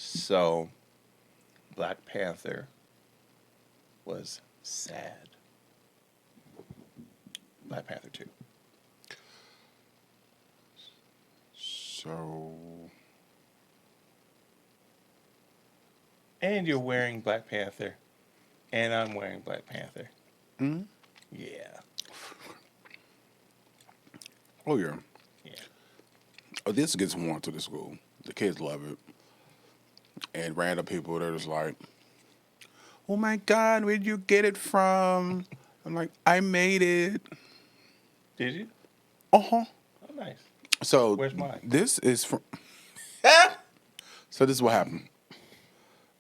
So, Black Panther was sad. Black Panther 2. So, And you're wearing Black Panther. And I'm wearing Black Panther. mm-hmm. Yeah. Oh yeah. Yeah. Oh, this gets warm to the school. The kids love it. And random people, they're just like, "Oh my God, where'd you get it from?" I'm like, "I made it." Did you? Uh-huh. Oh, nice. So Where's mine? this is from. So this is what happened.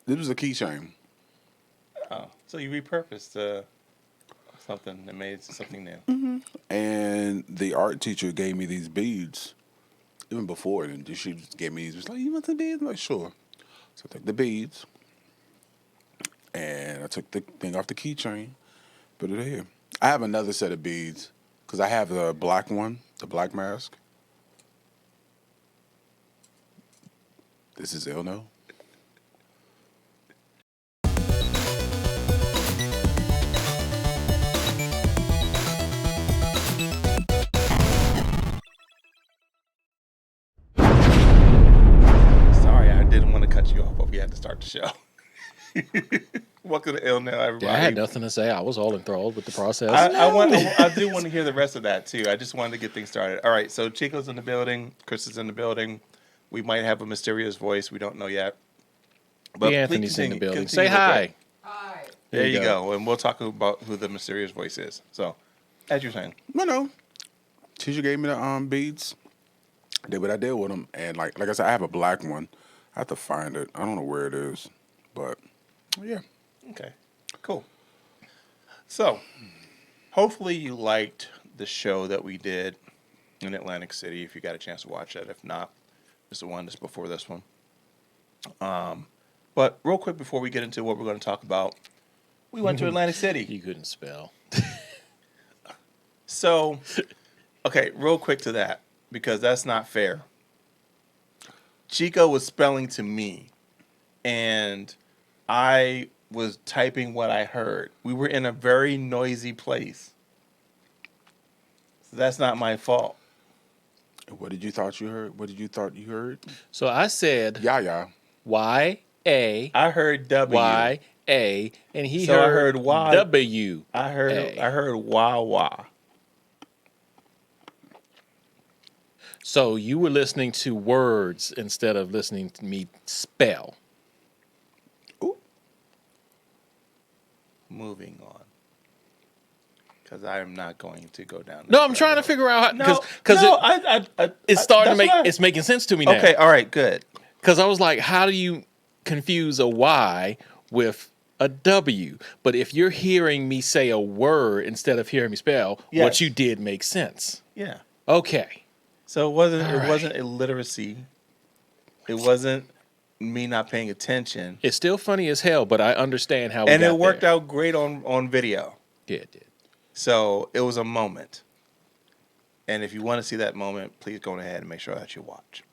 This was a keychain. Oh, so you repurposed something that made something new. And the art teacher gave me these beads even before. And she just gave me these. She was like, "You want the beads?" I'm like, "Sure." So I took the beads and I took the thing off the keychain, put it here. I have another set of beads because I have the black one, the black mask. This is ILNL. Sorry, I didn't want to cut you off, but we had to start the show. Welcome to ILNL, everybody. Yeah, I had nothing to say. I was all enthralled with the process. I do want to hear the rest of that too. I just wanted to get things started. All right, so Chico's in the building, Chris is in the building. We might have a mysterious voice. We don't know yet. But Anthony's in the building. Continue Say hi. Hi. There you go. And we'll talk about who the mysterious voice is. So, as you're saying. No. Teacher gave me the beads. Did what I did with them. And like I said, I have a black one. I have to find it. I don't know where it is. But, yeah. Okay, cool. So, hopefully you liked the show that we did in Atlantic City, if you got a chance to watch that. If not, it's the one that's before this one. But real quick before we get into what we're going to talk about, we went to Atlantic City. You couldn't spell. So, okay, real quick to that, because that's not fair. Chico was spelling to me, and I was typing what I heard. We were in a very noisy place. So that's not my fault. What did you thought you heard? What did you thought you heard? So I said Yeah. Y-A. I heard W. Y-A. And he So I heard heard Y. W. I heard wah wah. So you were listening to words instead of listening to me spell. Ooh. Moving on. Because I am not going to go down. No, I'm trying to figure out how, because it's starting to make it's making sense to me now. Okay, all right, good. Because I was like, how do you confuse a Y with a W? But if you're hearing me say a word instead of hearing me spell, Yes. what you did makes sense. Yeah. Okay. So it wasn't illiteracy. It wasn't me not paying attention. It's still funny as hell, but I understand how And it worked out great on video. Yeah, it did. So it was a moment. And if you want to see that moment, please go ahead and make sure that you watch.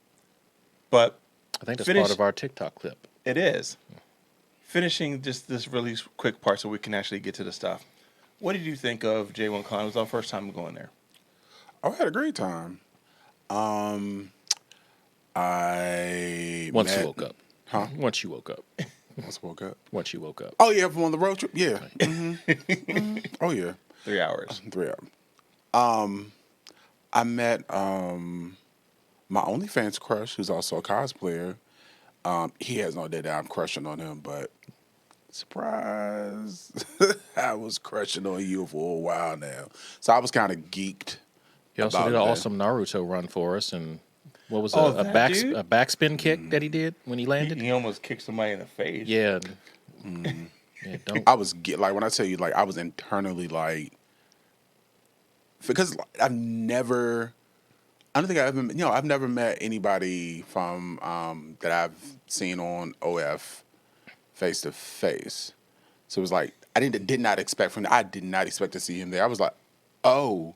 But I think that's part of our TikTok clip. It is. Finishing just this really quick part so we can actually get to the stuff. What did you think of J1 Con? It was our first time going there. I had a great time. I Once you woke up. Huh? Once you woke up. Once I woke up. Once you woke up. Oh yeah, from on the road trip. Yeah. Oh yeah. 3 hours. 3 hours. I met my OnlyFans crush, who's also a cosplayer. He has no idea that I'm crushing on him, but surprise, I was crushing on you for a while now. So I was kind of geeked. He also about did an that. awesome Naruto run for us, and what was Oh, a that dude? backspin kick that he did when he landed? He almost kicked somebody in the face. Yeah. Yeah, don't. I was like, when I tell you, like, I was internally like, because I've never met anybody from that I've seen on OF face to face. So it was like I did not expect to see him there. I was like, oh,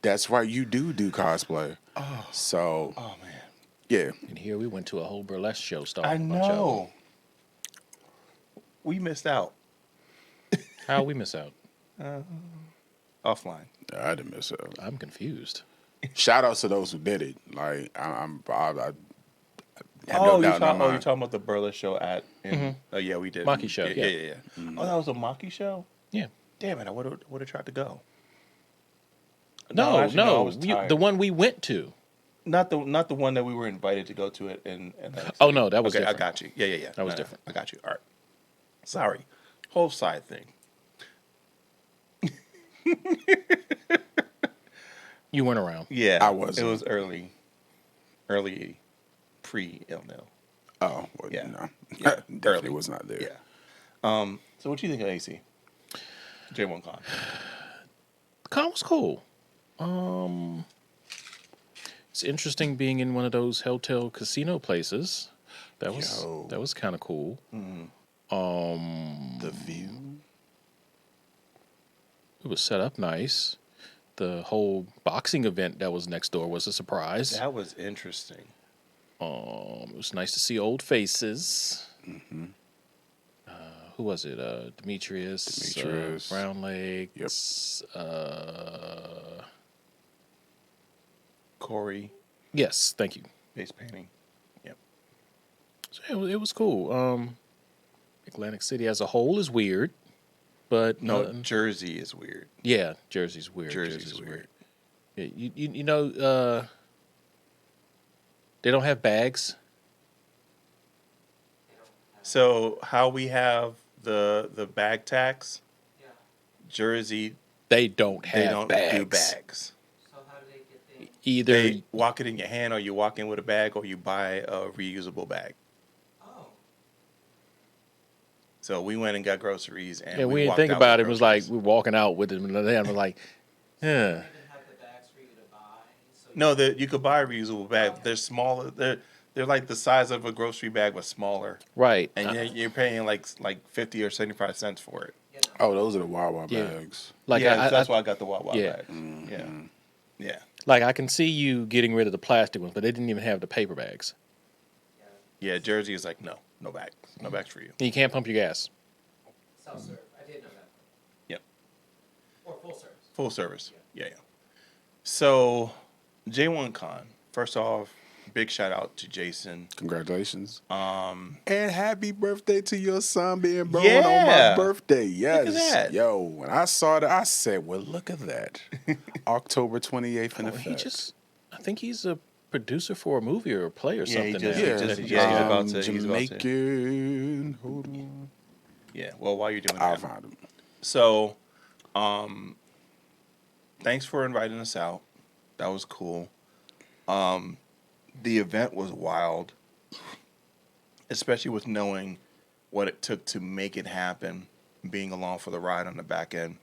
that's right, you do cosplay. Oh. So Oh man. Yeah. And here we went to a whole burlesque show I starring a bunch of them. know. We missed out How we miss out? offline. I didn't miss out. I'm confused. Shout outs to those who did it. Like I have Oh, no doubt in my you're mind. talking about the burlesque show at. Oh yeah, we did. Maki show, Yeah, yeah. Oh, that was a Maki show. Yeah. Damn it! I would have tried to go. No, actually, I was tired. the one we went to. Not the one that we were invited to go to it and Oh, no, that was okay. different. I got you. Yeah. That was different. I got you. All right. Sorry. Whole side thing. You weren't around. Yeah, I wasn't. It was early pre ILNL. Oh, well, Yeah. no. Yeah, Definitely early. was not there. Yeah. So what do you think of AC? J1 Con. The con was cool. It's interesting being in one of those hotel casino places. That was kind of cool. The view. It was set up nice. The whole boxing event that was next door was a surprise. That was interesting. It was nice to see old faces. Who was it? Demetrius. Brown Lakes. Corey, Yes, thank you. face painting. Yep. So it was cool. Atlantic City as a whole is weird, but No, Jersey is weird. yeah, Jersey's weird. Jersey's weird. Yeah, you know, they don't have bags. So how we have the bag tax, Jersey, They don't have they don't bags. do bags. So how do they get things? Either They walk it in your hand, or you walk in with a bag, or you buy a reusable bag. Oh, So we went and got groceries, and we didn't walked think out about with it. It was like groceries. we're walking out with it, and then I'm like, yeah. they didn't have the bags for you to buy. So No, you could buy a reusable bag. They're smaller. They're like the size of a grocery bag, but smaller. Right. And you're paying like 50 or 75 cents for it. Oh, those are the Wawa Yeah. bags. Like yeah, I, that's I, why I got the Wawa yeah. bag. Yeah, yeah. like I can see you getting rid of the plastic ones, but they didn't even have the paper bags. Yeah, Jersey is like, no bags. No bags for you. And you can't pump your gas. self-serve. I did know that. Yep. Or full service. Full service. Yeah. So, J1 Con, first off, big shout out to Jason. Congratulations. And happy birthday to your son being born on Yeah. my birthday. Yes. that. Yo, when I saw that, I said, well, look at that. October 28th in Well, effect. I think he's a producer for a movie or a play or Yeah, something. he just- now. he Yeah, just- he's about to- Jamaican. Hold on. Yeah, well, while you're doing I'll that. find him. So, thanks for inviting us out. That was cool. The event was wild, especially with knowing what it took to make it happen, being along for the ride on the back end.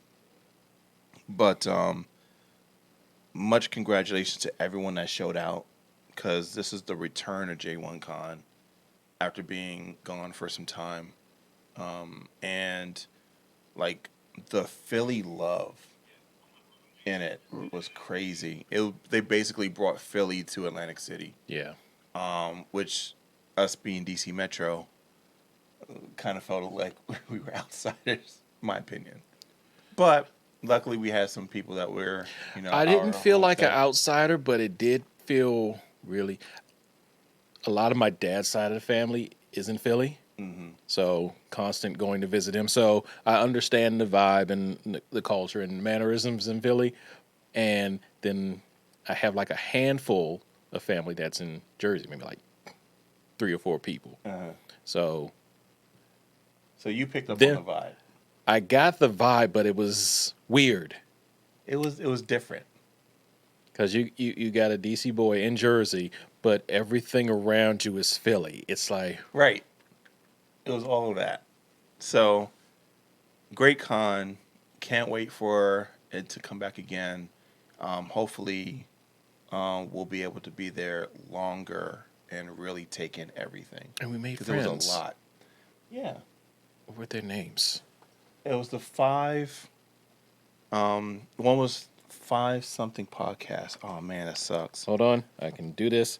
But much congratulations to everyone that showed out, because this is the return of J1 Con after being gone for some time. And like the Philly love in it was crazy. They basically brought Philly to Atlantic City, Yeah. which us being DC Metro kind of felt like we were outsiders, in my opinion. But luckily, we had some people that were, I didn't our feel like an hometown. outsider, but it did feel really. A lot of my dad's side of the family is in Philly, so constant going to visit him. So I understand the vibe and the culture and mannerisms in Philly, and then I have like a handful of family that's in Jersey, maybe like 3 or 4 people. So So you picked up Then- on the vibe. I got the vibe, but it was weird. It was different. Because you got a DC boy in Jersey, but everything around you is Philly. It's like, Right. It was all of that. So, great con. Can't wait for it to come back again. Hopefully, we'll be able to be there longer and really take in everything. and we made Because it friends. was a lot. Yeah. What were their names? It was the 5. One was 5 something podcast. Oh man, that sucks. Hold on, I can do this.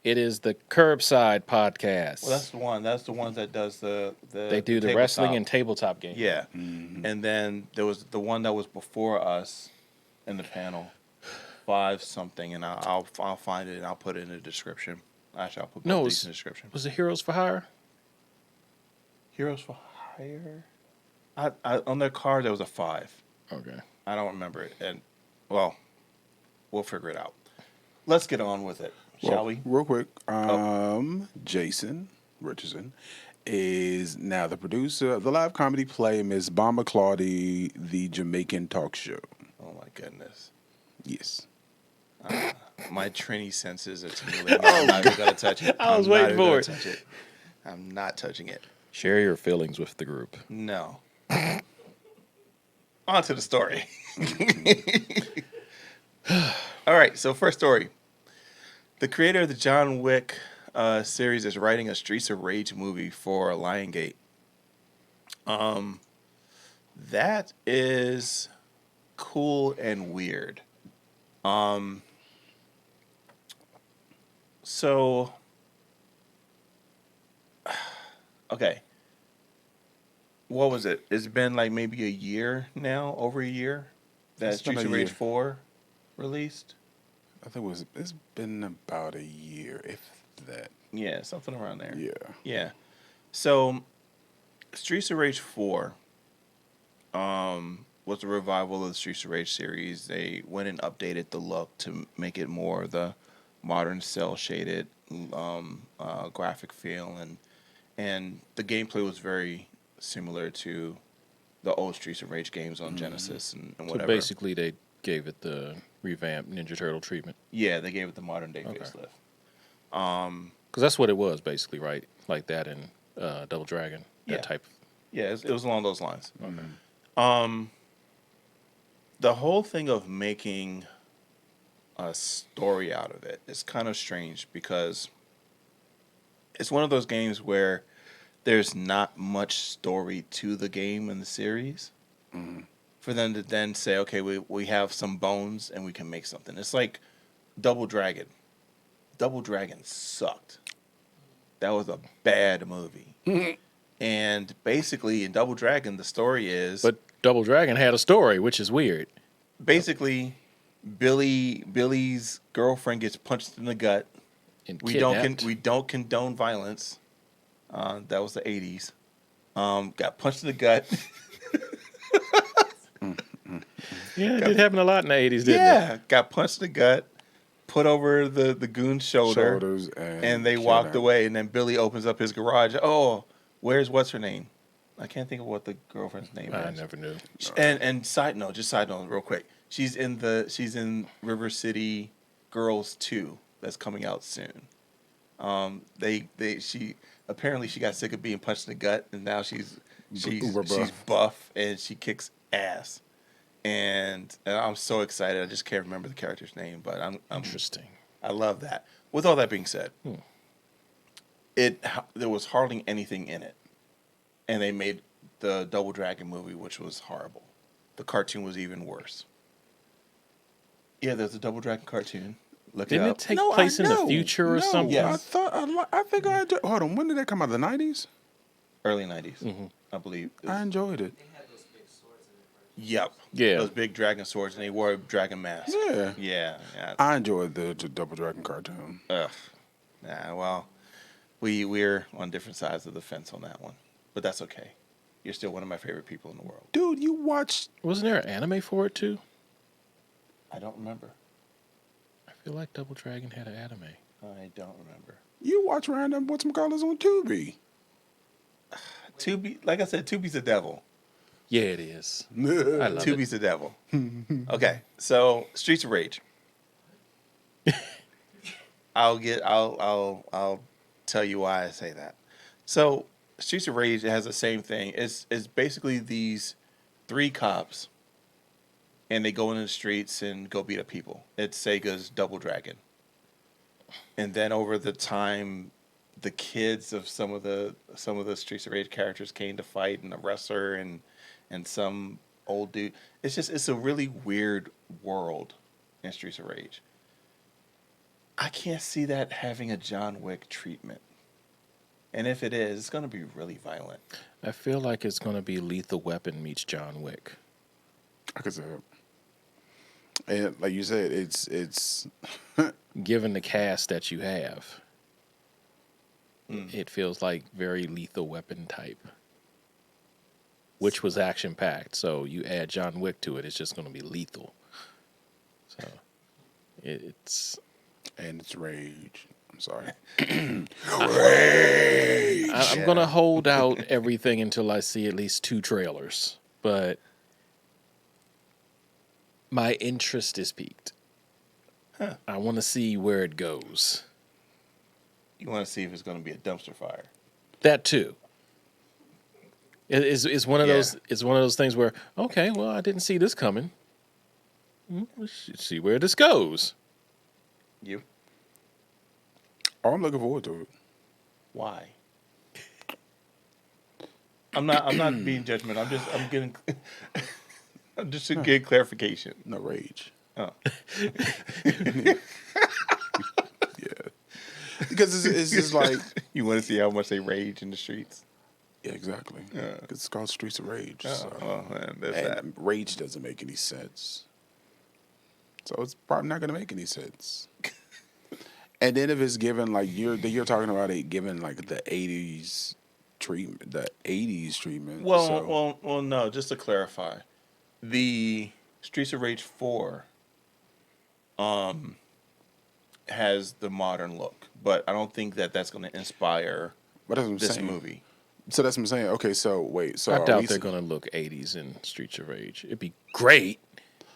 It is the Curbside Podcast. Well, that's the one. That's the one that does the they do the wrestling and tabletop games. Yeah. And then there was the one that was before us in the panel, 5 something, and I'll find it and I'll put it in the description. Actually, I'll put both these in the description. Was it Heroes for Hire? Heroes for Hire? I on their card there was a 5. Okay. I don't remember it, and well, we'll figure it out. Let's get on with it, shall we? Real quick, Jason Richardson is now the producer of the live comedy play Miss Bomba Claudie, the Jamaican talk show. Oh my goodness. Yes. My Trini senses are tingling. I'm not even gonna touch it. I was waiting for it. Touch it. I'm not touching it. Share your feelings with the group. No. On to the story. All right, so first story. The creator of the John Wick series is writing a Streets of Rage movie for Lionsgate. That is cool and weird. So, okay. What was it? It's been like maybe a year now, over a year, that It's been Streets a of Rage year. 4 released. I think it's been about a year, if that. Yeah, something around there. Yeah. Yeah. So, Streets of Rage 4 was a revival of the Streets of Rage series. They went and updated the look to make it more the modern cel-shaded graphic feel, and the gameplay was very similar to the old Streets of Rage games on Genesis and So whatever. basically, they gave it the revamped Ninja Turtle treatment. Yeah, they gave it the modern day Okay. facelift. Because that's what it was, basically, right? Like that in Double Dragon. That Yeah. type. Yeah, it was along those lines. Okay. The whole thing of making a story out of it is kind of strange because it's one of those games where there's not much story to the game and the series. For them to then say, okay, we have some bones and we can make something. It's like Double Dragon. Double Dragon sucked. That was a bad movie. And basically in Double Dragon, the story is But Double Dragon had a story, which is weird. basically Billy's girlfriend gets punched in the gut. And We don't condone violence. That was the 80s. Got punched in the gut. Yeah, it did happen a lot in the 80s, didn't it? Yeah, got punched in the gut, put over the goon's Shoulders and they killed walked him. away. And then Billy opens up his garage. Oh, what's her name? I can't think of what the girlfriend's name I is. never knew. And side note, real quick. She's in River City Girls 2 that's coming out soon. She apparently got sick of being punched in the gut, and now she's uber buff. she's buff and she kicks ass. And I'm so excited. I just can't remember the character's name, but I'm Interesting. I love that. With all that being said, there was hardly anything in it, and they made the Double Dragon movie, which was horrible. The cartoon was even worse. Yeah, there's a Double Dragon cartoon. Look Didn't it it up. take place in the future or something? Yes. I think I enjoyed. Hold on, when did that come out? The 90s? Early 90s, I believe. I enjoyed it. They had those big swords in their Yep. Yeah. Those big dragon swords, and they wore dragon masks. Yeah. Yeah. I enjoyed the Double Dragon cartoon. Ugh. Nah, well, we're on different sides of the fence on that one. But that's okay. You're still one of my favorite people in the world. Dude, you watched. Wasn't there an anime for it, too? I don't remember. I feel like Double Dragon had an anime. I don't remember. You watch random whatchamacallits on Tubi. Tubi, like I said, Tubi's the devil. Yeah, it is. I love it. Tubi's the devil. Okay, so Streets of Rage. I'll tell you why I say that. So Streets of Rage has the same thing. It's basically these 3 cops, and they go into the streets and go beat up people. It's Sega's Double Dragon. And then over the time, the kids of some of the Streets of Rage characters came to fight, and a wrestler and some old dude. It's a really weird world in Streets of Rage. I can't see that having a John Wick treatment. And if it is, it's going to be really violent. I feel like it's going to be Lethal Weapon meets John Wick. I could say it. And like you said, it's Given the cast that you have, it feels like very Lethal Weapon type, which was action packed. So you add John Wick to it, it's just going to be lethal. So it's and it's rage. I'm sorry. I'm going to hold out everything until I see at least 2 trailers, but my interest is piqued. I want to see where it goes. You want to see if it's going to be a dumpster fire. That too. It's one of those. It's one of those things where, okay, well, I didn't see this coming. Let's see where this goes. You? Oh, I'm looking forward to it. Why? I'm not being judgmental. I'm just getting clarification. No rage. Oh. Yeah. Because it's just like, You want to see how much they rage in the streets? yeah, exactly. Because it's called Streets of Rage. Oh, So. well, man, there's that. And rage doesn't make any sense. So it's probably not going to make any sense. And then if it's given like you're talking about it given like the 80s treatment, Well, no. Just to clarify, the Streets of Rage 4 has the modern look, but I don't think that that's going to inspire but that's what I'm this saying. movie. So that's what I'm saying. Okay, so wait, so I are doubt we- they're going to look 80s in Streets of Rage. It'd be great,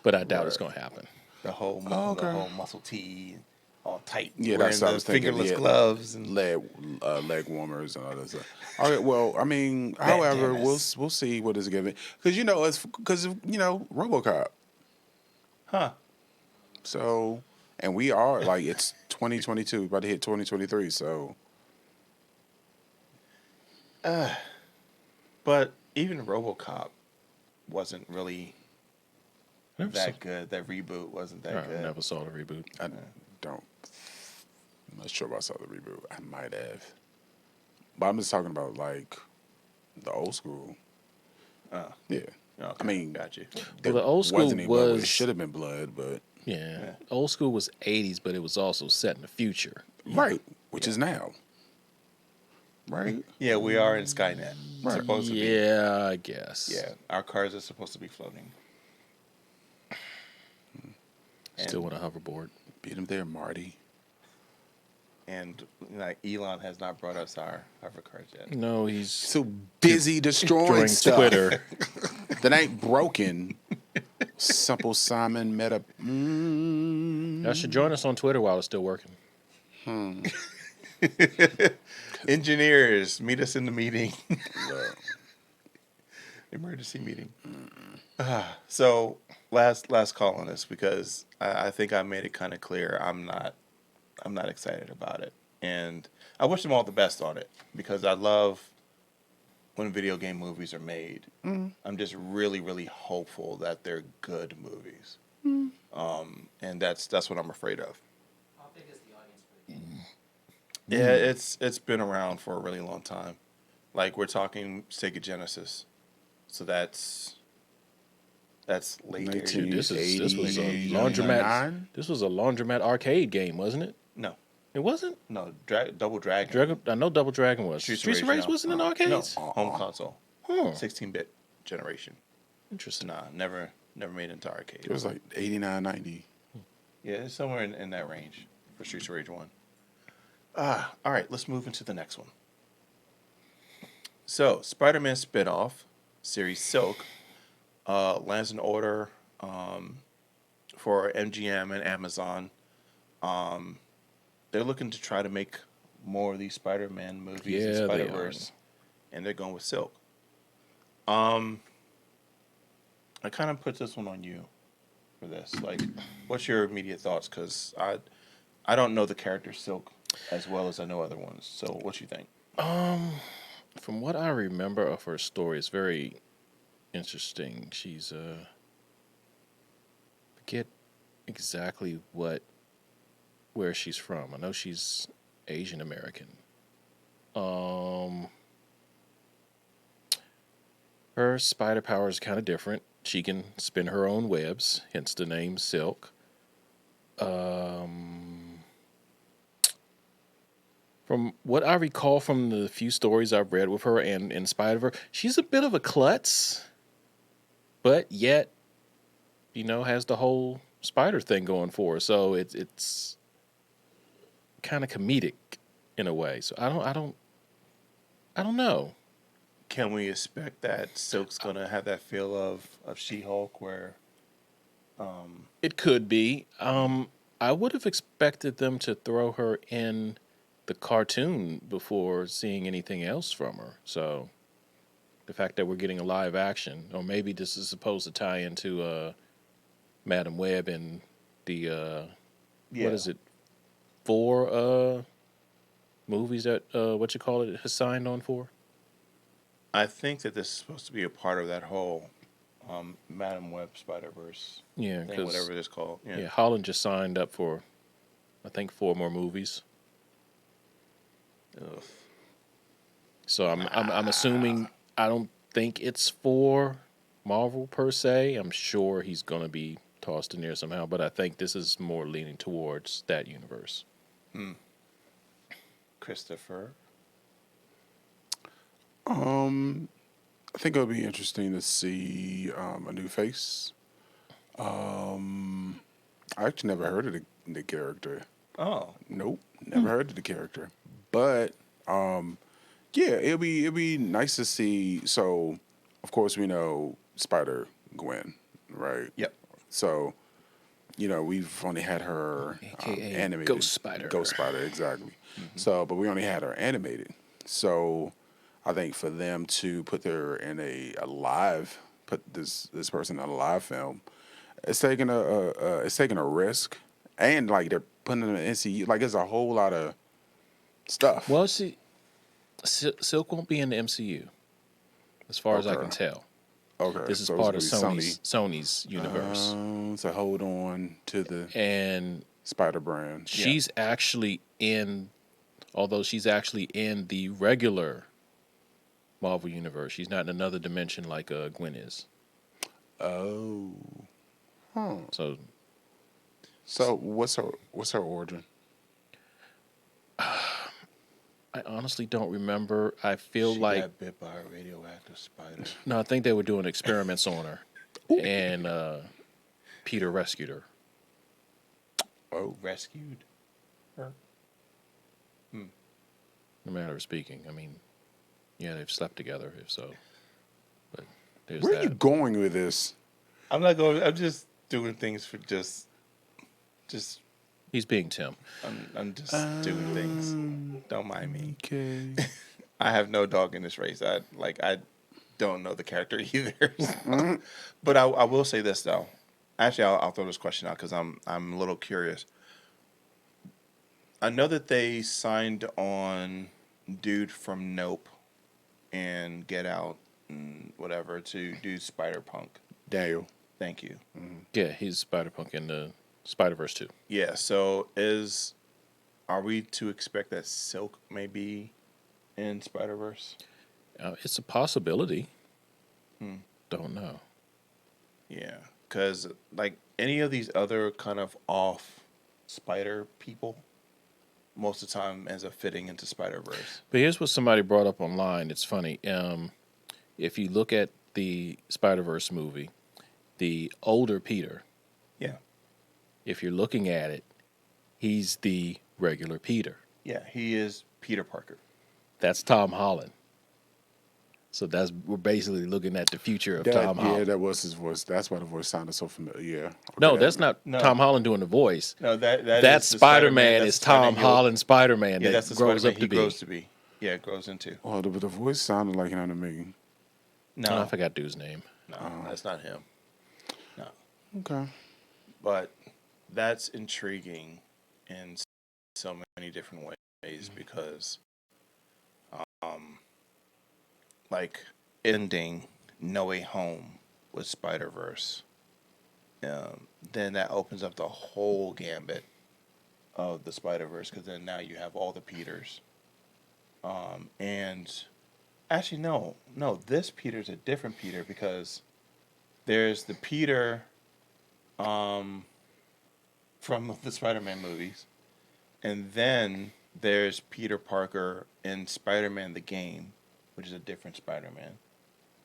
but I doubt it's going to happen. The whole the whole muscle tee, all tight, Yeah, wearing that's what I the was thinking. fingerless Yeah. gloves and leg warmers and all that stuff. All right, well, I mean, however, we'll see what is given because it's because RoboCop. huh? So, and we are like it's 2022, about to hit 2023. So, But even RoboCop wasn't really Never that good. That reboot wasn't that I good. never saw the reboot. I don't. I'm not sure if I saw the reboot. I might have, but I'm just talking about like the old school. Oh, Yeah, okay. I mean, got you. Well, the old school wasn't any blood, was- it should have been blood, but Yeah. Old school was 80s, but it was also set in the future. right, which is now, right? Yeah, we are in Skynet. Right. Supposed to be. Yeah, I guess. Yeah, our cars are supposed to be floating. Still want a hoverboard. Beat him there, Marty. And like Elon has not brought us our hover cars yet. No, he's So busy destroying during stuff Twitter. that ain't broken. Simple Simon met a. Y'all should join us on Twitter while it's still working. Engineers, meet us in the meeting. Look, Emergency meeting. So last call on this because I think I made it kind of clear I'm not excited about it, and I wish them all the best on it because I love when video game movies are made. I'm just really really hopeful that they're good movies, and that's what I'm afraid of. How big is the audience for the game? Yeah, it's been around for a really long time. Like we're talking Sega Genesis, so that's late 19. Dude, this was a 80, laundromat. 99? This was a laundromat arcade game, wasn't it? No, It wasn't. Double Dragon. I know Double Dragon was. Streets of Rage no. wasn't in arcades. No, home console, Huh. 16-bit generation. Interesting. Nah, never made it into arcade. it was like 89, 90. Yeah, it's somewhere in that range for Streets of Rage 1. All right, let's move into the next one. So, Spider-Man spinoff series Silk lands an order for MGM and Amazon. They're looking to try to make more of these Spider-Man movies Yeah, in they Spider-Verse, and they're going with Silk. I kind of put this one on you for this. Like, what's your immediate thoughts? Because I don't know the character Silk as well as I know other ones. So, what you think? From what I remember of her story, it's very interesting. She's forget exactly what where she's from. I know she's Asian American. Her spider power is kind of different. She can spin her own webs, hence the name Silk. From what I recall from the few stories I've read with her and in spite of her, she's a bit of a klutz, but yet, has the whole spider thing going for her. So it's kind of comedic in a way. So I don't know. Can we expect that Silk's gonna have that feel of She-Hulk, where It could be. I would have expected them to throw her in the cartoon before seeing anything else from her. So the fact that we're getting a live action, or maybe this is supposed to tie into Madam Web and the what is it? 4 movies that what you call it has signed on for? I think that this is supposed to be a part of that whole Madam Web Spider-Verse Yeah, thing, because whatever it's called. yeah, Holland just signed up for, I think, 4 more movies. Ugh. So I'm assuming, I don't think it's for Marvel per se. I'm sure he's gonna be tossed in there somehow, but I think this is more leaning towards that universe. Christopher. I think it'll be interesting to see a new face. I actually never heard of the character. Oh, Nope, never heard of the character. But yeah, it'll be nice to see. So, of course, we know Spider Gwen, right? yep. So, we've only had her AKA animated. Ghost Spider. Ghost Spider, exactly. So, but we only had her animated. So, I think for them to put her in a live, put this person in a live film, it's taking a risk, and like they're putting in an NCU. Like it's a whole lot of stuff. Well, see, Silk won't be in the MCU, as far as I can Okay. tell. Okay, This is so part of it's gonna be Sony's universe, to hold on to the and Spider brand. she's actually in, although she's actually in the regular Marvel universe. She's not in another dimension like Gwen is. Oh, So so what's her origin? I honestly don't remember. I feel She like got bit by a radioactive spider. no, I think they were doing experiments on her, and Peter rescued her. Oh, Rescued her. No matter of speaking, I mean, yeah, they've slept together. If so, but there's where that. are you going with this? I'm not going. I'm just doing things for just. He's being Tim. I'm just doing things. Don't mind me. Okay. I have no dog in this race. I don't know the character either. But I will say this though. Actually, I'll throw this question out because I'm a little curious. I know that they signed on dude from Nope and Get Out and whatever to do Spider Punk. Daniel. Thank you. Yeah, he's Spider Punk in the Spider Verse 2. Yeah. So are we to expect that Silk may be in Spider Verse? It's a possibility. Don't know. Yeah, because like any of these other kind of off spider people, most of the time ends up fitting into Spider Verse. But here's what somebody brought up online. It's funny. If you look at the Spider Verse movie, the older Peter, Yeah, if you're looking at it, he's the regular Peter. yeah, he is Peter Parker. That's Tom Holland. So we're basically looking at the future of Tom Yeah, Holland. that was his voice. That's why the voice sounded so familiar. Yeah. Okay, No, that's not No. Tom Holland doing the voice. No, that That is the Spider-Man that's is the Tom Spider-Man he'll- Holland Spider-Man Yeah, that that's the grows Spider-Man up he to be. grows to be. Yeah, grows into. Oh, the voice sounded like him to me. No, Oh, I forgot dude's name. no, that's not him. No, Okay. but that's intriguing in so many different ways because, like ending No Way Home with Spider Verse, then that opens up the whole gambit of the Spider-Verse, because then now you have all the Peters. And actually, no, this Peter's a different Peter, because there's the Peter from the Spider-Man movies, and then there's Peter Parker in Spider-Man the game, which is a different Spider-Man,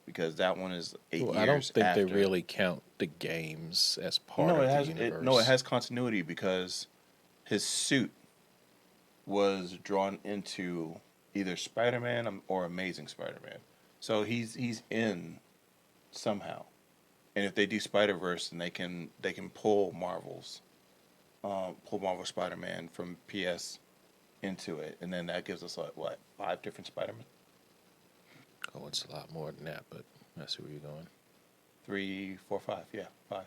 because that one is 8 Well, years I don't think after. they really count the games as part No, of it the has universe. no, it has continuity, because his suit was drawn into either Spider-Man or Amazing Spider-Man, so he's in somehow. And if they do Spider-Verse, then they can pull Marvel Spider-Man from PS into it, and then that gives us like what, 5 different Spider-Man, Oh, it's a lot more than that, but I see where you're going. 3, 4, 5, yeah, 5.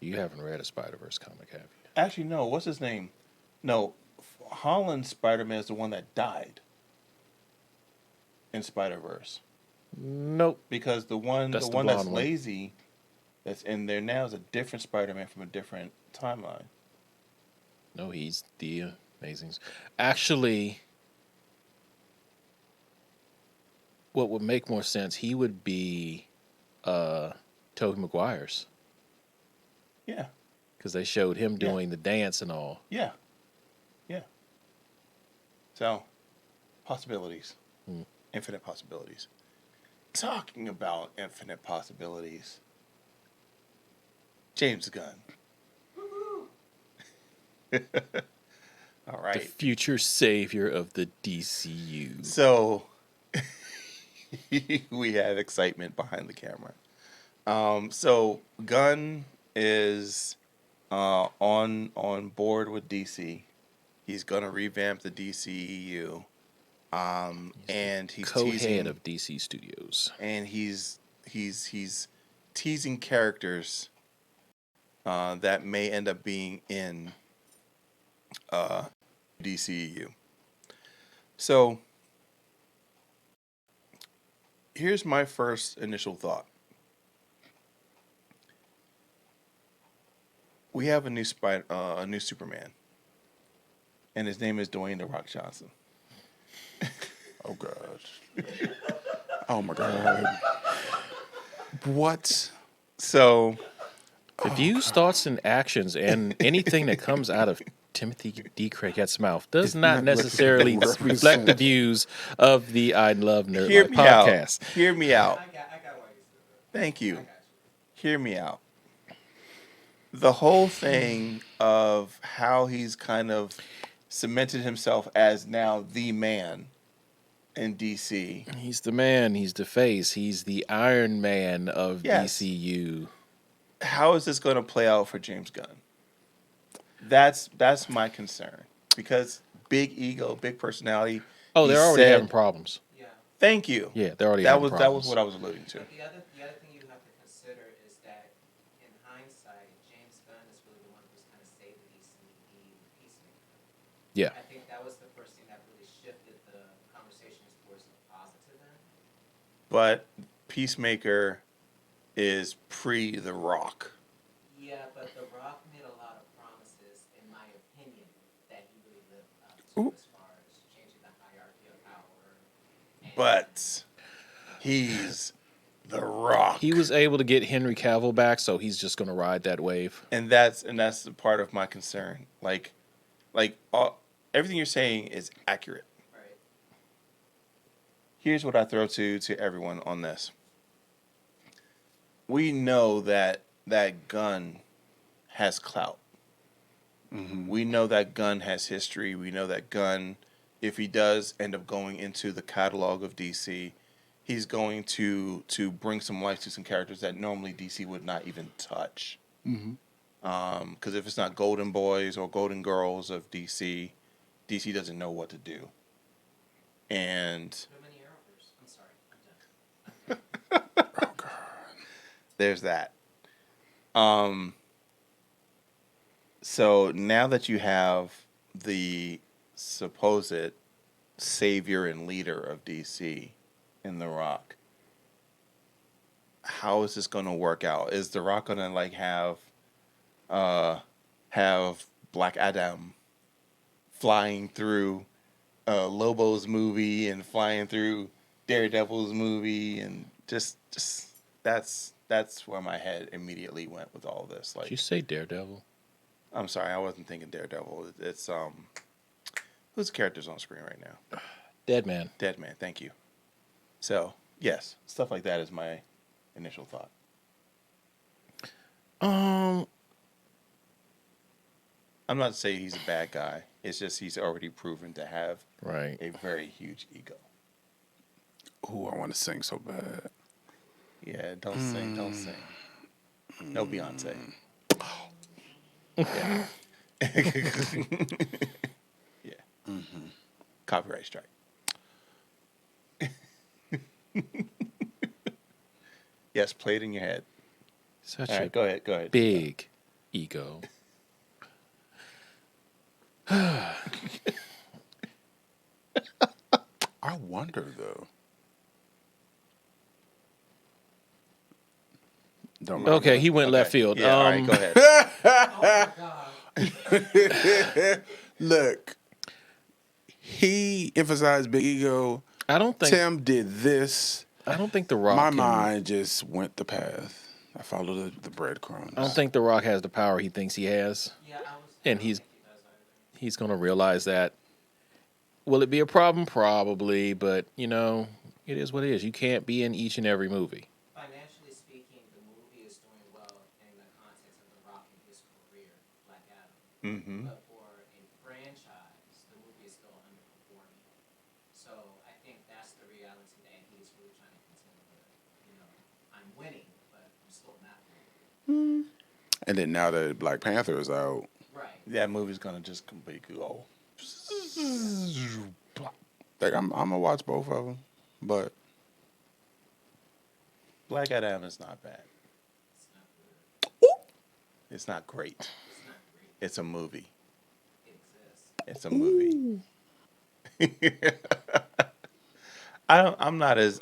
You haven't read a Spider-Verse comic, have you? Actually, no. What's his name? No, Holland's Spider-Man is the one that died in Spider-Verse, Nope. because the one That's the the one that's blonde one. lazy that's in there now is a different Spider-Man from a different timeline. No, he's the Amazing. Actually, what would make more sense, he would be Tobey Maguire's, Yeah, because they showed him Yeah. doing the dance and all. yeah, yeah. So, possibilities, infinite possibilities. Talking about infinite possibilities, James Gunn. All The right. future savior of the DCU. So we have excitement behind the camera. So Gunn is on board with DC. He's gonna revamp the DCEU. And he's Co-head teasing of DC Studios. and he's teasing characters that may end up being in DCEU. So here's my first initial thought. We have a new Superman, and his name is Dwayne "The Rock" Johnson. Oh gosh. Oh my god. What? So The views, thoughts, and actions, and anything that comes out of Timothy D. Craiget's mouth does It's not not necessarily represent- reflect the views of the I Love Nerd hear Life me podcast. out. Hear me out. I got why you said that. Thank I you. got you. Hear me out. The whole thing of how he's kind of cemented himself as now the man in DC. He's the man. He's the face. He's the Iron Man of Yes. DCU. How is this going to play out for James Gunn? That's my concern, because big ego, big personality. Oh, he they're already said- having problems. Yeah. Thank you. Yeah, they're already That having was problems. what I was alluding to. But the other thing you have to consider is that in hindsight, James Gunn is really the one who's kind of saved the DCE Peacemaker. Yeah. I think that was the first thing that really shifted the conversations towards the positive end. But Peacemaker is pre The Rock. Yeah, but The Rock made a lot of promises, in my opinion, that he really lived up to as far as changing the hierarchy of power. And But he's The Rock. He was able to get Henry Cavill back, so he's just going to ride that wave. And that's the part of my concern. Everything you're saying is accurate. right. Here's what I throw to everyone on this. We know that Gunn has clout. We know that Gunn has history. We know that Gunn, if he does end up going into the catalog of DC, he's going to bring some life to some characters that normally DC would not even touch. Because if it's not Golden Boys or Golden Girls of DC, DC doesn't know what to do. And So many Arrowverse. I'm sorry. I'm done. there's that. So now that you have the supposed savior and leader of DC in The Rock, how is this going to work out? Is The Rock going to have Black Adam flying through Lobo's movie and flying through Daredevil's movie, and just that's where my head immediately went with all this. Did Like, you say Daredevil? I'm sorry, I wasn't thinking Daredevil. It's who's the character's on screen right now? Dead Man. Dead Man. Thank you. So yes, stuff like that is my initial thought. I'm not saying he's a bad guy. It's just he's already proven to have Right. a very huge ego. Ooh, I want to sing so bad. Yeah, don't sing, don't sing. No Beyonce. Yeah. Yeah. Copyright strike. Yes, play it in your head. Such All a right, go ahead. big ego. I wonder though. Don't mind Okay, he went Okay. left field. Yeah, all right, go ahead. Oh my God. Look, he emphasized big ego. I don't think Tim did this. I don't think The Rock. My can- mind just went the path. I followed the breadcrumbs. I don't think The Rock has the power he thinks he has, Yeah, I was. and I don't he's think he does either. he's going to realize that. Will it be a problem? Probably, but it is what it is. You can't be in each and every movie. Financially speaking, the movie is doing well in the context of The Rock and his career, Black Adam. Mm-hmm. But for a franchise, the movie is still underperforming. So I think that's the reality that he's really trying to contend with. I'm winning, but I'm still not winning. And then now that Black Panther is out, Right. That movie's gonna just completely go. like I'm gonna watch both of them. But Black Adam is not bad. It's not good. It's not great. It's not great. It's a movie. It exists. It's a movie. I'm not as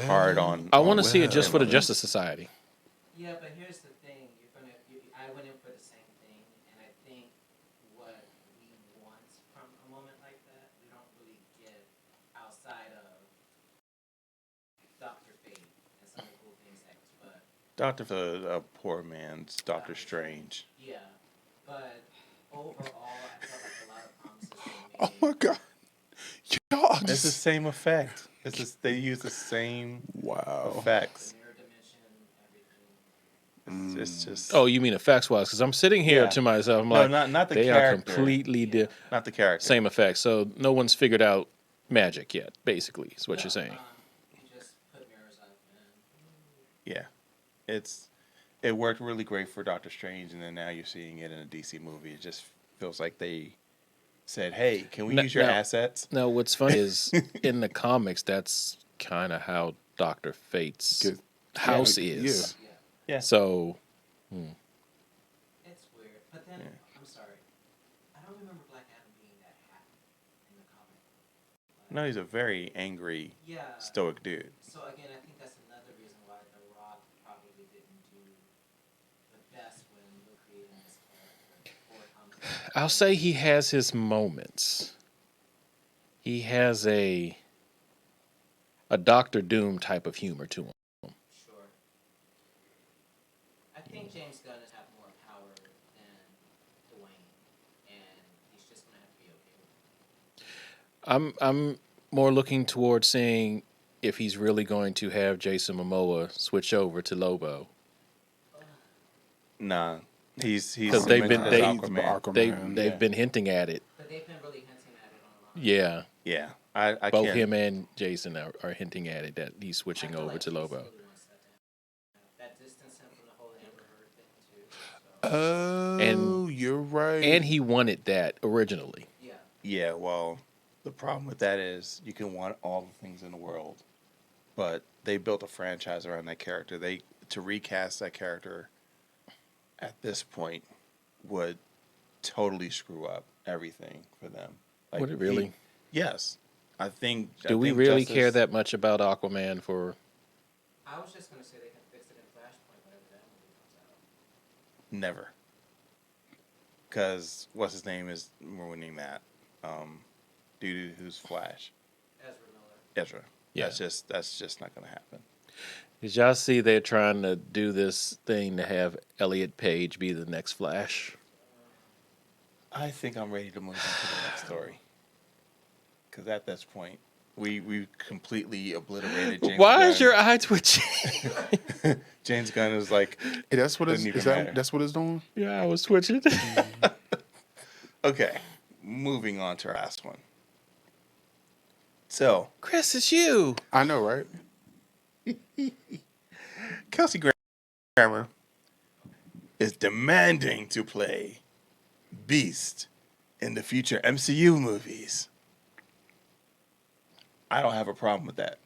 hard on. I want to on see it just for the him. Justice Society. Yeah, but here's the thing. I went in for the same thing, and I think what we want from a moment like that, we don't really get outside of Dr. Fate and some of the cool things X, but A poor man's Doctor Strange. yeah. But overall, I felt like a lot of promises were oh made. my god, y'all It's the just same effect. They use the same wow. effects. The mirror dimension, everything. It's just. Oh, you mean effects wise? Because I'm sitting here Yeah. to myself. I'm No, like, not the they character. are completely Not the character. same effects. So no one's figured out magic yet. Basically, is what you're saying. You just put mirrors up and Yeah, it worked really great for Doctor Strange, and then now you're seeing it in a DC movie. It just feels like they said, "Hey, can we No- use your no. assets?" Now, what's funny is in the comics, that's kind of how Doctor Fate's Good. house Yeah, is. yeah. Yeah. So It's weird. But then, I'm sorry. I don't remember Black Adam being that happy in the comic. No, he's a very angry, Yeah. stoic dude. So again, I think that's another reason why The Rock probably didn't do the best when we're creating this character for comic. I'll say he has his moments. He has a Doctor Doom type of humor to him. Sure. I think James Gunn has had more power than Dwayne, and he's just gonna have to be okay with it. I'm more looking towards seeing if he's really going to have Jason Momoa switch over to Lobo. Nah, he's 'Cause they've been- mentioned they- as Aquaman. They've Yeah. been hinting at it. But they've been really hinting at it on a lot. Yeah, Yeah, I both can't. him and Jason are hinting at it that he's switching I feel over like to Jason Lobo. really wants that distance him from the whole Amber Heard thing too. So, Oh, you're right. And he wanted that originally. yeah. Yeah, well, the problem with that is you can want all the things in the world, but they built a franchise around that character. To recast that character at this point would totally screw up everything for them. Would it really? Yes, I think. Do we really care that much about Aquaman for? I was just gonna say they can fix it in Flashpoint whenever that movie comes out. Never. because what's his name is ruining that. Dude who's Flash, Ezra Miller. Ezra. Yeah. That's just not gonna happen. Did y'all see they're trying to do this thing to have Elliot Page be the next Flash? I think I'm ready to move on to the next story. Because at this point, we completely obliterated James Why Gunn. is your eye twitching? James Gunn is like, Hey, that's what it's. Doesn't even Is that matter. that's what it's doing? Your eye was twitching. okay, moving on to our last one. So, Chris, it's you. I know, right? Kelsey Grammer is demanding to play Beast in the future MCU movies. I don't have a problem with that.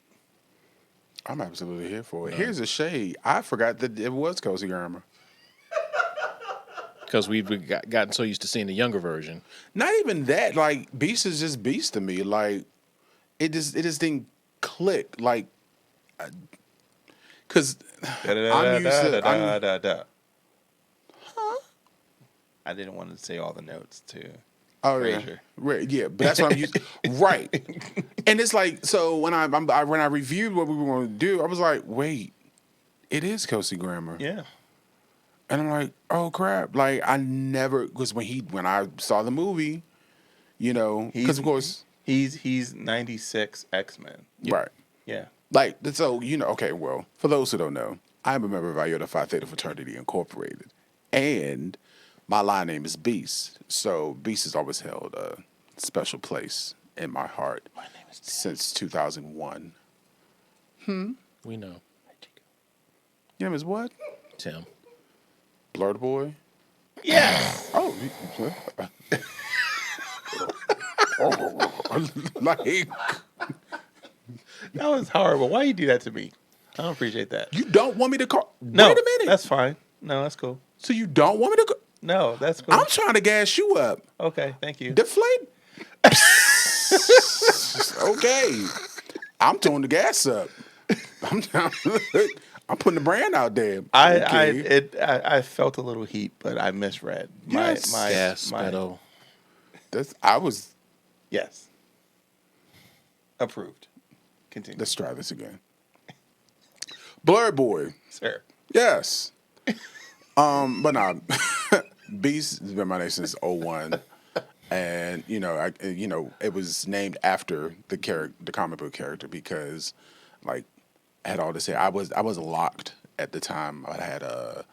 I'm absolutely here for it. Here's a shade. I forgot that it was Kelsey Grammer. Because we've gotten so used to seeing the younger version. Not even that. Like Beast is just Beast to me. Like it just didn't click. Like because I'm used to. I didn't want to say all the notes too. Oh yeah, Frasier. right, yeah, but that's what I'm used. Right, and it's like so when I reviewed what we were going to do, I was like, wait, it is Kelsey Grammer, Yeah. and I'm like, oh crap! Like I never because when I saw the movie, you know, because of course, he's 96 X-Men. right, Yeah. like so you know, okay, well, for those who don't know, I'm a member of Iota Phi Theta Fraternity Incorporated, and my line name is Beast, so Beast has always held a special place in my heart since 2001. We know. Your name is what? Tim. Blurred Boy? Yes. Oh, like That was horrible. Why you do that to me? I don't appreciate that. you don't want me to call? No, Wait a minute. that's fine. No, that's cool. So you don't want me to? No, that's cool. I'm trying to gas you up. Okay, thank you. Deflate. Okay, I'm throwing the gas up. I'm putting the brand out there. Okay. I felt a little heat, but I misread. Yes. Gas my pedal. I was. Yes. Approved. Continue. Let's try this again. Blurred Boy. Sir. Yes. But nah, Beast has been my name since 01. And it was named after the comic book character because, like, I had all this hair. I was locked at the time. I had a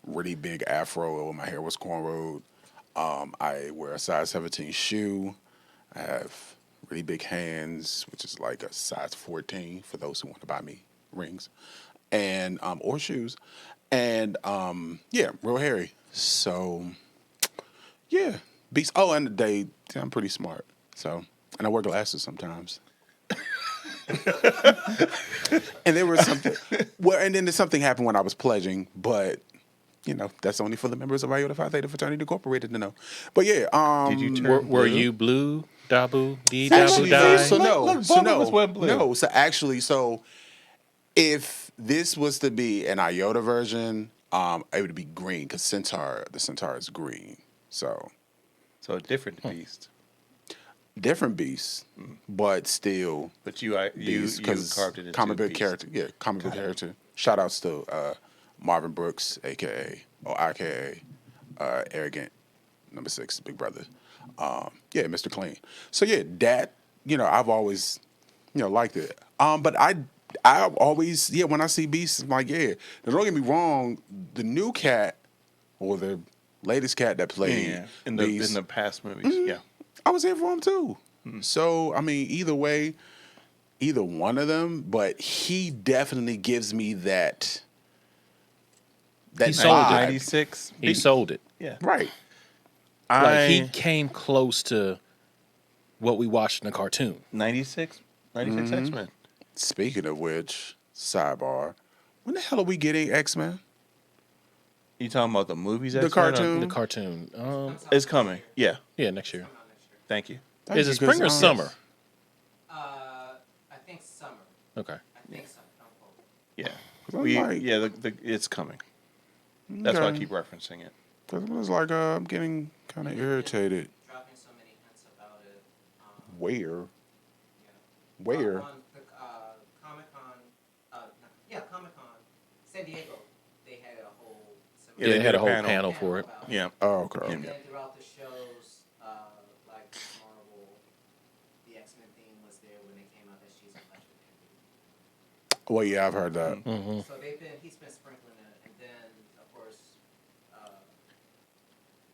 really big afro. My hair was cornrowed. I wear a size 17 shoe. I have really big hands, which is like a size 14 for those who want to buy me rings, and or shoes, and yeah, real hairy. So yeah. Beast. Oh, and I'm pretty smart. So, and I wear glasses sometimes. And there was something. Well, and then something happened when I was pledging, but that's only for the members of Iota Phi Theta Fraternity Incorporated to know. But yeah, Did you turn Were blue? you blue? Dabu? Dee actually, Dabu so Die? no, Look, so both of no, us went blue. no. So actually, if this was to be an Iota version, it would be green because the Centaur is green. So. So a different beast. Different beast, but still But you beast carved it into comic book beast. character. Yeah, comic book character. Shout outs to Marvin Brooks, aka Arrogant number 6, Big Brother. Yeah, Mr. Clean. So yeah, that I've always liked it. But I always when I see Beast, I'm like Now, don't get me wrong, the new cat or the latest cat that played Yeah. In Beast, the past movies. Yeah. I was here for him too. So I mean, either way, either one of them, but he definitely gives me that. He sold it. vibe. 96. He sold it. Yeah. Right. Like he came close to what we watched in the cartoon. 96 X-Men. Speaking of which, sidebar, when the hell are we getting X-Men? You talking about the movies? The X-Men or- cartoon? The cartoon. It's coming. Yeah. Yeah, next year. Thank you. Is it spring or summer? I think summer. Okay. I think summer. Don't quote. Yeah. I'm like- It's coming. That's why I keep referencing it. Because it was like, I'm getting kind of irritated. Dropping so many hints about it. Where? Yeah. Where? On the Comic Con, Comic Con, San Diego, they had a whole Yeah, Yeah, they they had did a a whole panel. panel for it. about Yeah. Oh, okay. And then throughout the shows, like Miss Marvel, the X-Men theme was there when they came out that she's electric. Well, yeah, I've heard that. So he's been sprinkling it, and then of course,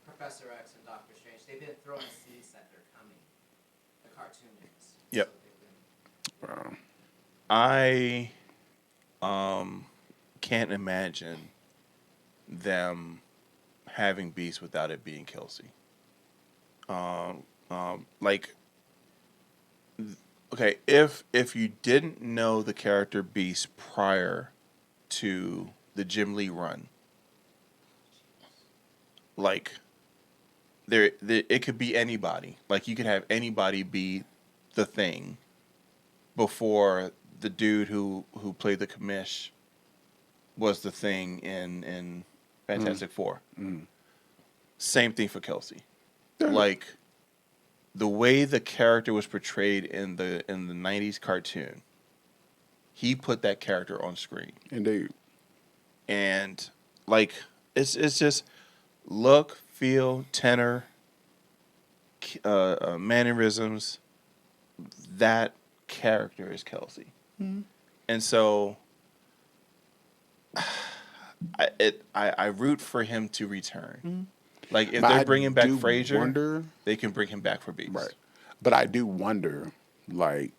Professor X and Doctor Strange, they've been throwing seeds that they're coming. The cartoonists. Yep. So they've been, Wow. I can't imagine them having Beast without it being Kelsey. Like, okay, if you didn't know the character Beast prior to the Jim Lee run, like, there it could be anybody. Like, you could have anybody be the Thing before the dude who played the commish was the Thing in Fantastic Four. Same thing for Kelsey. Like, the way the character was portrayed in the '90s cartoon, he put that character on screen, Indeed. and like it's just look, feel, tenor, mannerisms. That character is Kelsey, and so I root for him to return. Like, if But they're I bringing back do Frazier, wonder- they can bring him back for Beast. Right. But I do wonder, like,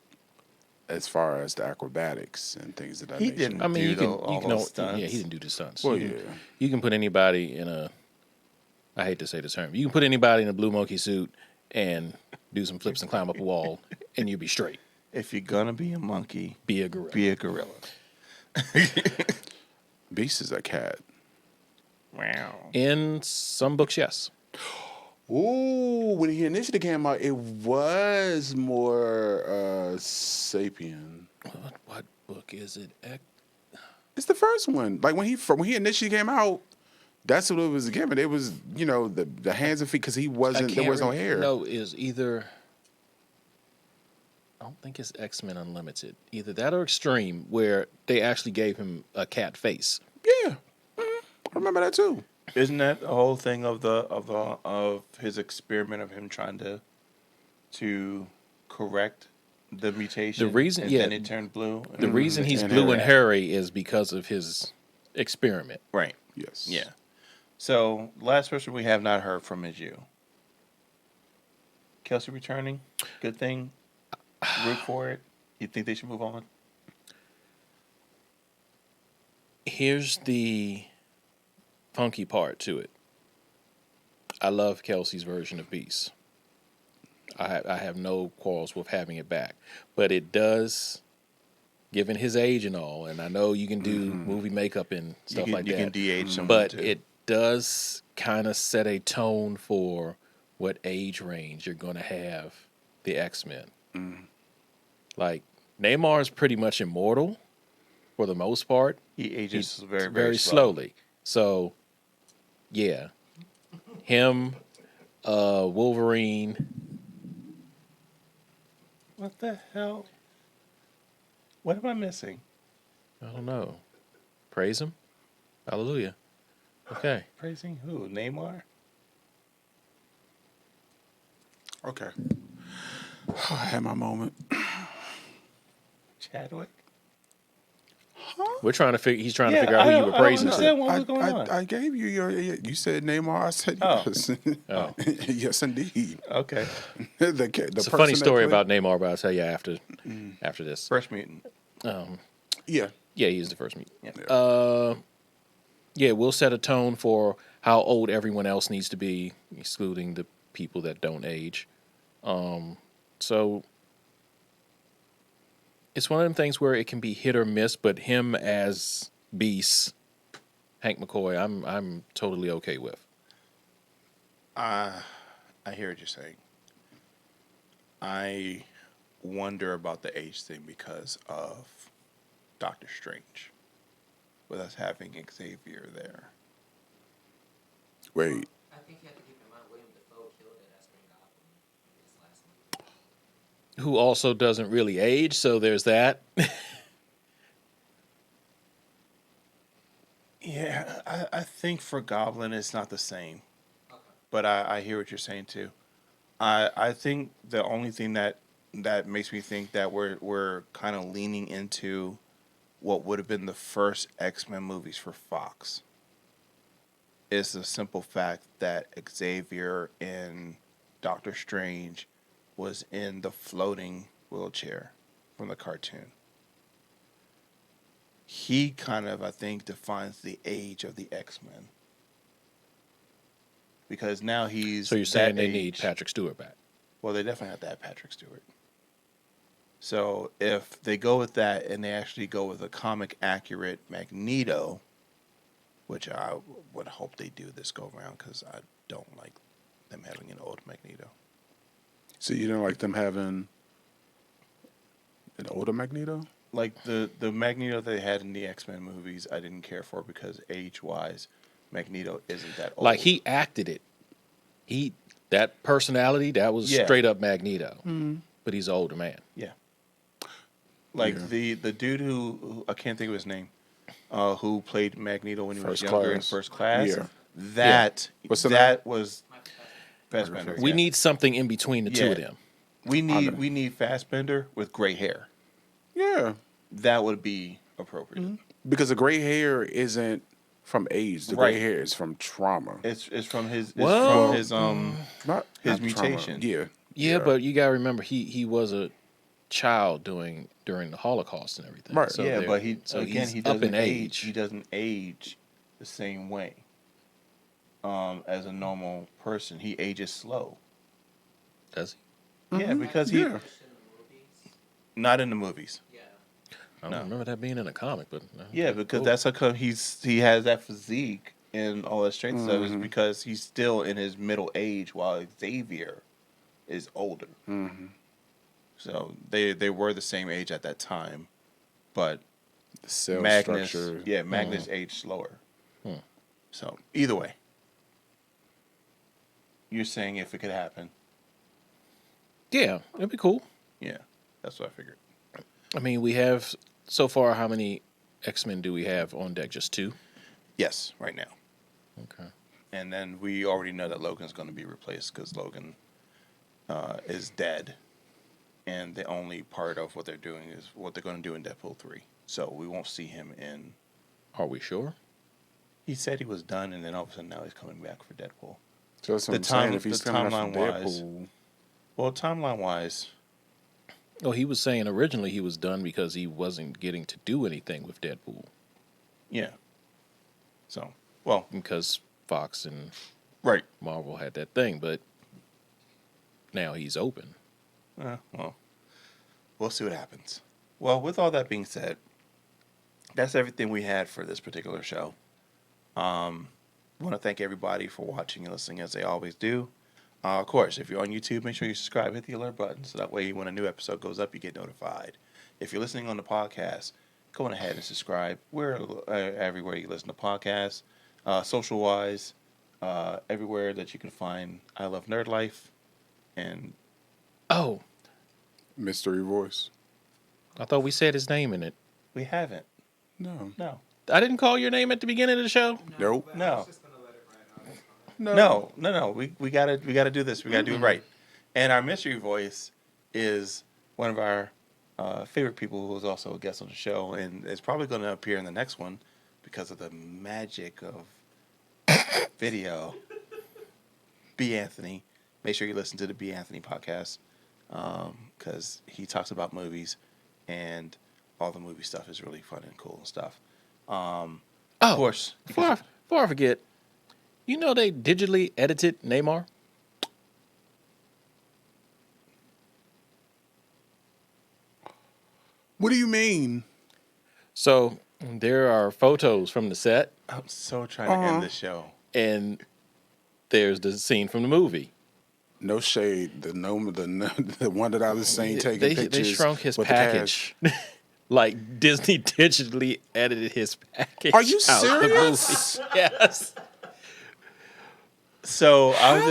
as far as the acrobatics and things of that He nature. didn't. I mean, Do you can, all you can, those yeah, stunts. he didn't do the stunts. Well, you yeah. you can put anybody in a, I hate to say the term, you can put anybody in a blue monkey suit and do some flips and climb up a wall, and you'll be straight. If you're gonna be a monkey, Be a gorilla. be a gorilla. Beast is a cat. Wow. In some books, yes. Ooh, when he initially came out, it was more sapien. What book is it? It's the first one. Like when he initially came out, that's what it was given. It was the hands and feet because there was no hair. No, is either. I don't think it's X-Men Unlimited. Either that or Extreme, where they actually gave him a cat face. Yeah, I remember that too. Isn't that the whole thing of his experiment of him trying to correct the mutation? The reason- and yeah. then it turned blue. The reason he's And blue hairy. and hairy is because of his experiment. Right. Yes. Yeah. So, last person we have not heard from is you. Kelsey returning, good thing. Root for it. You think they should move on? Here's the funky part to it. I love Kelsey's version of Beast. I have no quarrels with having it back, but it does, given his age and all, and I know you can do movie makeup and stuff you like can that. DH someone But too. it does kind of set a tone for what age range you're going to have the X-Men. Like, Namor is pretty much immortal for the most part. He ages very, Very very slowly. slowly. So, yeah. Him, Wolverine. What the hell? What am I missing? I don't know. Praise him. Hallelujah. Okay. Praising who? Neymar? Okay. I had my moment. Chadwick? We're trying to figure. He's trying to Yeah, figure out who you were praising I don't to. understand what was going on. I gave you you said Neymar. I said Oh. yes. Oh. Yes, indeed. Okay. the It's a funny story about Neymar, but I'll tell you after this. Fresh mutant. Yeah. Yeah, he's the first meet. Yeah. Yeah, we'll set a tone for how old everyone else needs to be, excluding the people that don't age. So it's one of them things where it can be hit or miss, but him as Beast, Hank McCoy, I'm totally okay with. I hear what you're saying. I wonder about the age thing because of Doctor Strange, with us having Xavier there. Wait, I think you have to keep in mind William Dafoe killed it as Green Goblin in his last movie. Who also doesn't really age, so there's that. Yeah, I think for Goblin it's not the same, Okay. but I hear what you're saying too. I think the only thing that makes me think that we're kind of leaning into what would have been the first X-Men movies for Fox is the simple fact that Xavier in Doctor Strange was in the floating wheelchair from the cartoon. He kind of, I think, defines the age of the X-Men. Because now he's So you're saying that they need age. Patrick Stewart back? Well, they definitely have to have Patrick Stewart. So if they go with that and they actually go with a comic accurate Magneto, which I would hope they do this go around because I don't like them having an old Magneto. so you don't like them having an older Magneto? Like the Magneto they had in the X-Men movies, I didn't care for because age-wise, Magneto isn't that old. Like he acted it. That personality, that was Yeah. straight up Magneto. But he's an older man. Yeah. Like Yeah. the dude who I can't think of his name, who played Magneto when he was First younger in Class. First Class. Yeah. That What's the that was Michael Fassbender. Fassbender. We yeah. need something in between the two Yeah. of them. we know. need Fassbender with gray hair. Yeah, That would be appropriate. because the gray hair isn't from age. The Right. gray hair is from trauma. It's from his Well, from his Not his not trauma. mutation. Yeah. Yeah, but you gotta remember he was a child during the Holocaust and everything. Right. So yeah, there- but he so again he's he up doesn't in age. age. He doesn't age the same way. As a normal person, he ages slow. Does Yeah, because he Yeah. In the movies. not in the movies. Yeah. he? I don't No. remember that being in a comic, but Yeah, because cool. that's how come he has that physique and all that strength stuff is because he's still in his middle age while Xavier is older. So they were the same age at that time, but The cell Magnus, structure. yeah, Magnus aged slower. So either way, you're saying if it could happen, Yeah, it'd be cool. yeah, that's what I figured. I mean, we have so far. How many X-Men do we have on deck? Just 2. Yes, right now, Okay. and then we already know that Logan's going to be replaced because Logan is dead, and the only part of what they're doing is what they're going to do in Deadpool 3. So we won't see him in. Are we sure? He said he was done, and then all of a sudden now he's coming back for Deadpool. So that's what The I'm saying. time- If he's the coming out from timeline-wise- Deadpool, Well, timeline wise, Oh, he was saying originally he was done because he wasn't getting to do anything with Deadpool yeah. So, well, because Fox and right. Marvel had that thing, but now he's open. Well, we'll see what happens. Well, with all that being said, that's everything we had for this particular show. Want to thank everybody for watching and listening as they always do. Of course, if you're on YouTube, make sure you subscribe, hit the alert button, so that way when a new episode goes up, you get notified. If you're listening on the podcast, go on ahead and subscribe. We're everywhere you listen to podcasts, social-wise, everywhere that you can find I Love Nerd Life, and Oh, mystery voice. I thought we said his name in it. we haven't. No. No. I didn't call your name at the beginning of the show. Nope. but I No. was just gonna let it ride on. It's fine. No. We gotta do this. We gotta do it right. And our mystery voice is one of our favorite people who is also a guest on the show, and is probably going to appear in the next one because of the magic of video. B. Anthony. Make sure you listen to the B. Anthony podcast because he talks about movies, and all the movie stuff is really fun and cool and stuff. Of course. you can- Before I forget, you know they digitally edited Neymar? What do you mean? So there are photos from the set, I'm so trying to end this show. and there's the scene from the movie. No shade. The one that I was saying taking They pictures. shrunk his with the cash. package. Like Disney digitally edited his package. Are you out of the serious? movie. Yes. So I'll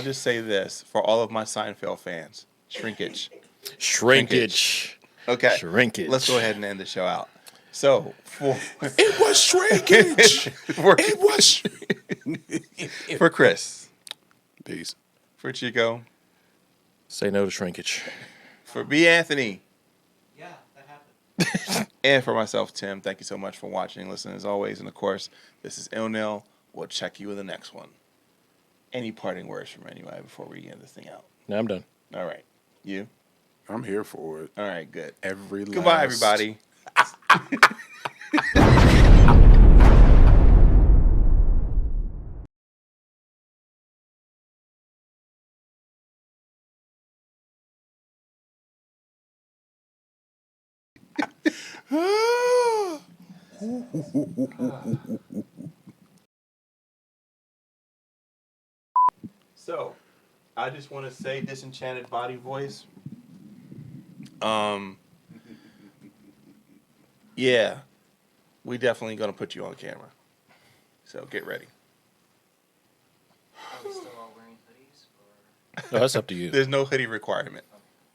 just say this for all of my Seinfeld fans: shrinkage. Shrinkage. Okay, Shrinkage. Let's go ahead and end the show out. So It was shrinkage. It was. for Chris, Peace. for Chico, Say no to shrinkage. for B. Anthony, Yeah, that happened. and for myself, Tim. Thank you so much for watching and listening as always. And of course, this is ILNL. We'll check you in the next one. Any parting words from anybody before we end this thing out? Now I'm done. All right, you. I'm here for it. All right, good. Every Goodbye, last- everybody. So, I just want to say, disenchanted body voice. Yeah, we definitely gonna put you on camera. So get ready. Are we still all wearing hoodies? Or? No, that's up to you. There's no hoodie requirement.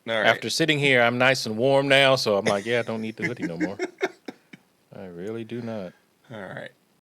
All right. After sitting here, I'm nice and warm now, so I'm like, yeah, I don't need the hoodie no more. I really do not. All right.